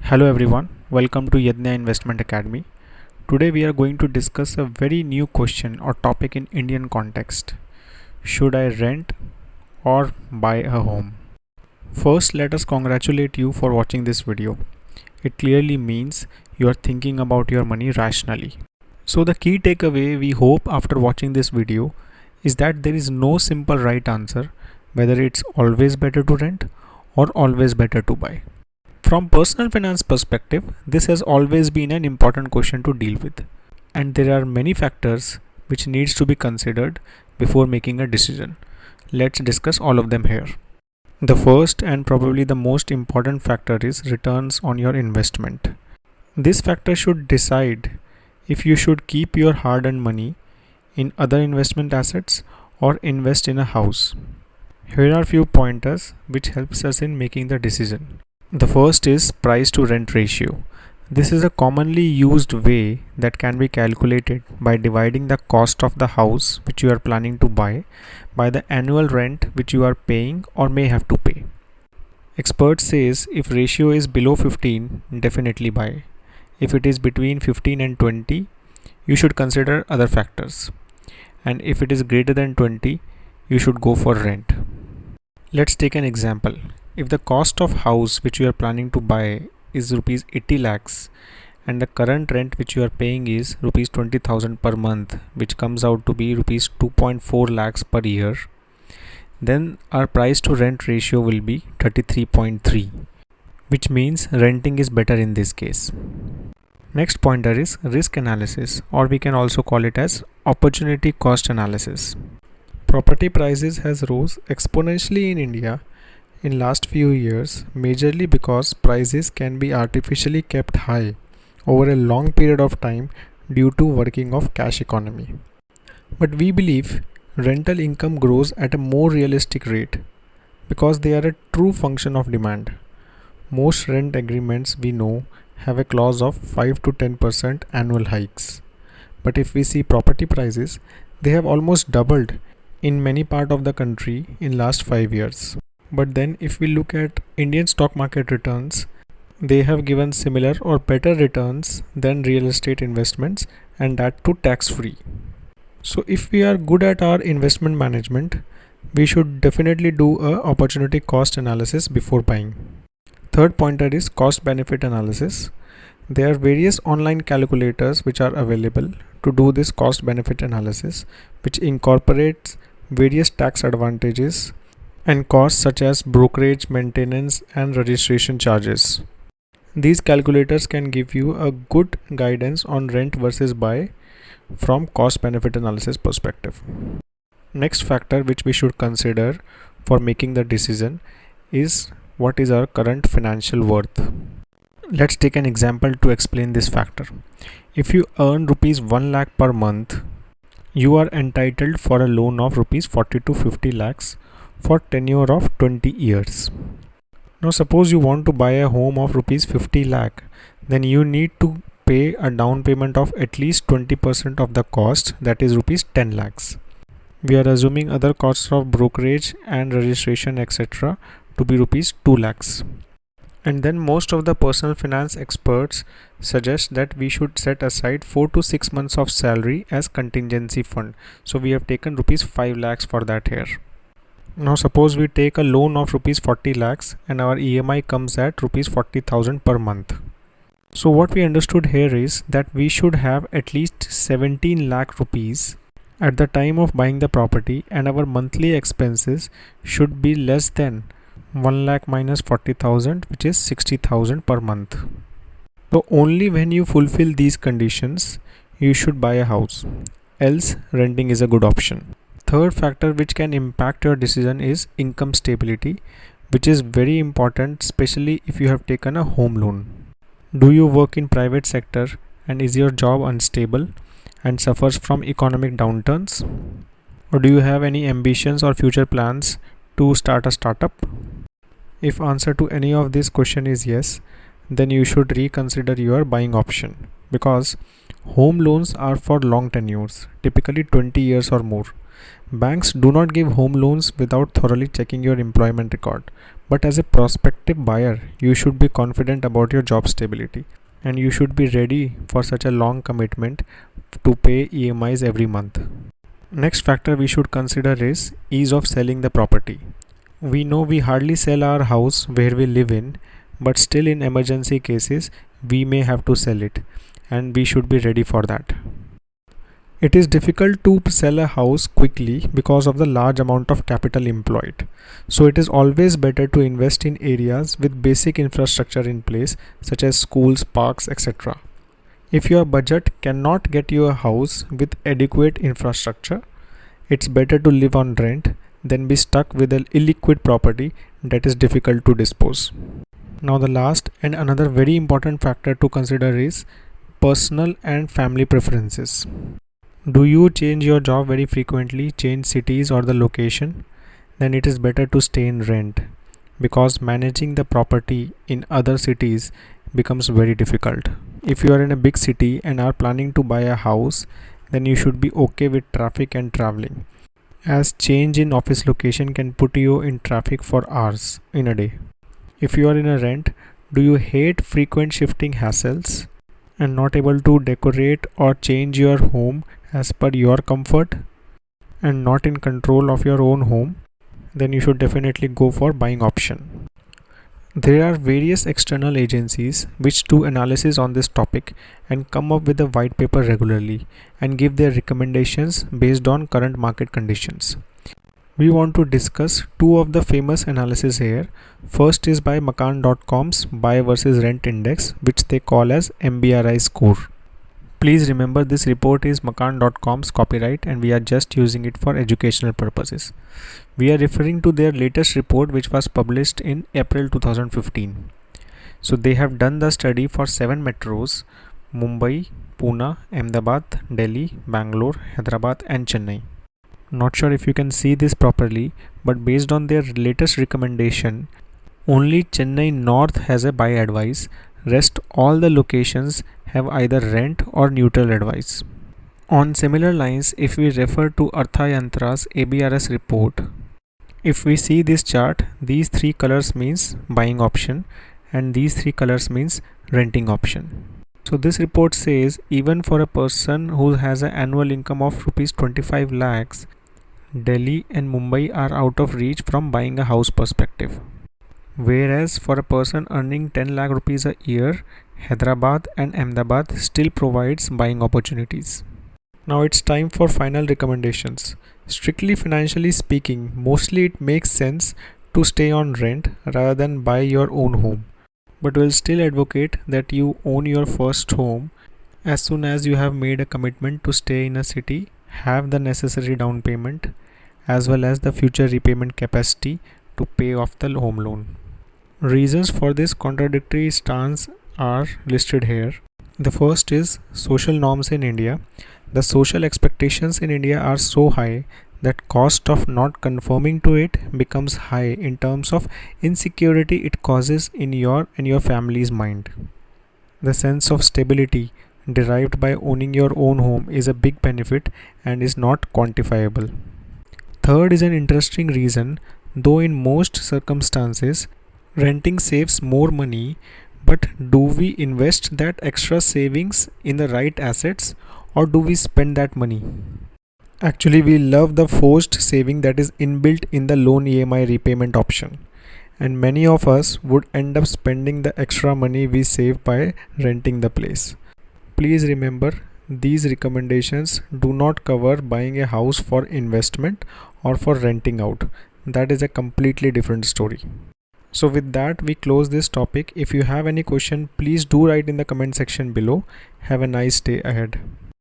Hello everyone, welcome to Yadnya Investment Academy. Today we are going to discuss a very new question or topic in Indian context. Should I rent or buy a home? First, let us congratulate you for watching this video. It clearly means you are thinking about your money rationally. So the key takeaway we hope after watching this video is that there is no simple right answer, whether it's always better to rent or always better to buy. From personal finance perspective, this has always been an important question to deal with, and there are many factors which needs to be considered before making a decision. Let's discuss all of them here. The first and probably the most important factor is returns on your investment. This factor should decide if you should keep your hard-earned money in other investment assets or invest in a house. Here are few pointers which helps us in making the decision. The first is price to rent ratio. This is a commonly used way that can be calculated by dividing the cost of the house which you are planning to buy by the annual rent which you are paying or may have to pay. Expert says if ratio is below 15, definitely buy. If it is between 15 and 20, you should consider other factors. And if it is greater than 20, you should go for rent. Let's take an example. If the cost of house which you are planning to buy is rupees 80 lakhs and the current rent which you are paying is rupees 20,000 per month, which comes out to be rupees 2.4 lakhs per year, then our price to rent ratio will be 33.3, which means renting is better in this case. Next pointer is risk analysis, or we can also call it as opportunity cost analysis. Property prices has rose exponentially in India in last few years, majorly because prices can be artificially kept high over a long period of time due to working of cash economy. But we believe rental income grows at a more realistic rate because they are a true function of demand. Most rent agreements we know have a clause of 5 to 10% annual hikes. But if we see property prices, they have almost doubled in many parts of the country in last 5 years. But then if we look at Indian stock market returns, they have given similar or better returns than real estate investments, and that too tax free. So if we are good at our investment management, we should definitely do a opportunity cost analysis before buying. Third pointer is cost benefit analysis. There are various online calculators which are available to do this cost benefit analysis, which incorporates various tax advantages and costs such as brokerage, maintenance and registration charges. These calculators can give you a good guidance on rent versus buy from cost benefit analysis perspective. Next factor which we should consider for making the decision is what is our current financial worth. Let's take an example to explain this factor. If you earn rupees 1 lakh per month, you are entitled for a loan of rupees 40 to 50 lakhs for tenure of 20 years. Now suppose you want to buy a home of rupees 50 lakh, then you need to pay a down payment of at least 20% of the cost, that is rupees 10 lakhs. We are assuming other costs of brokerage and registration etc. to be rupees 2 lakhs. And then most of the personal finance experts suggest that we should set aside 4 to 6 months of salary as contingency fund. So we have taken rupees 5 lakhs for that here. Now suppose we take a loan of rupees 40 lakhs and our EMI comes at rupees 40,000 per month. So what we understood here is that we should have at least 17 lakh rupees at the time of buying the property, and our monthly expenses should be less than 1 lakh minus 40,000, which is 60,000 per month. So only when you fulfill these conditions you should buy a house, else renting is a good option. Third factor which can impact your decision is income stability, which is very important, especially if you have taken a home loan. Do you work in private sector and is your job unstable and suffers from economic downturns? Or do you have any ambitions or future plans to start a startup? If answer to any of this question is yes, then you should reconsider your buying option, because home loans are for long tenures, typically 20 years or more. Banks do not give home loans without thoroughly checking your employment record, But as a prospective buyer, you should be confident about your job stability, and you should be ready for such a long commitment to pay EMIs every month. Next factor we should consider is ease of selling the property. We know we hardly sell our house where we live in, but still in emergency cases we may have to sell it, and we should be ready for that. It is difficult to sell a house quickly because of the large amount of capital employed. So it is always better to invest in areas with basic infrastructure in place, such as schools, parks, etc. If your budget cannot get you a house with adequate infrastructure, it's better to live on rent than be stuck with an illiquid property that is difficult to dispose. Now the last and another very important factor to consider is personal and family preferences. Do you change your job very frequently, change cities or the location? Then it is better to stay in rent, because managing the property in other cities becomes very difficult. If you are in a big city and are planning to buy a house, then you should be okay with traffic and traveling, as change in office location can put you in traffic for hours in a day. If you are in a rent, do you hate frequent shifting hassles and not able to decorate or change your home as per your comfort and not in control of your own home? Then you should definitely go for buying option. There are various external agencies which do analysis on this topic and come up with a white paper regularly and give their recommendations based on current market conditions. We want to discuss two of the famous analysis here. First is by Makaan.com's Buy versus Rent Index, which they call as MBRI score. Please remember, this report is Makaan.com's copyright and we are just using it for educational purposes. We are referring to their latest report, which was published in April 2015. So they have done the study for 7 metros: Mumbai, Pune, Ahmedabad, Delhi, Bangalore, Hyderabad and Chennai. Not sure if you can see this properly, but based on their latest recommendation, only Chennai North has a buy advice. Rest all the locations have either rent or neutral advice. On similar lines, if we refer to Arthayantra's ABRS report, if we see this chart, these 3 colors means buying option and these 3 colors means renting option. So this report says even for a person who has an annual income of rupees 25 lakhs, Delhi and Mumbai are out of reach from buying a house perspective. Whereas for a person earning 10 lakh rupees a year, Hyderabad and Ahmedabad still provides buying opportunities. Now it's time for final recommendations. Strictly financially speaking, mostly it makes sense to stay on rent rather than buy your own home. But we'll still advocate that you own your first home as soon as you have made a commitment to stay in a city, have the necessary down payment, as well as the future repayment capacity to pay off the home loan. Reasons for this contradictory stance are listed here. The first is social norms in India. The social expectations in India are so high that cost of not conforming to it becomes high in terms of insecurity it causes in your and your family's mind. The sense of stability derived by owning your own home is a big benefit and is not quantifiable. Third is an interesting reason, though in most circumstances renting saves more money, but do we invest that extra savings in the right assets or do we spend that money? Actually, we love the forced saving that is inbuilt in the loan EMI repayment option, and many of us would end up spending the extra money we save by renting the place. Please remember, these recommendations do not cover buying a house for investment or for renting out. That is a completely different story. So with that, we close this topic. If you have any question, please do write in the comment section below. Have a nice day ahead.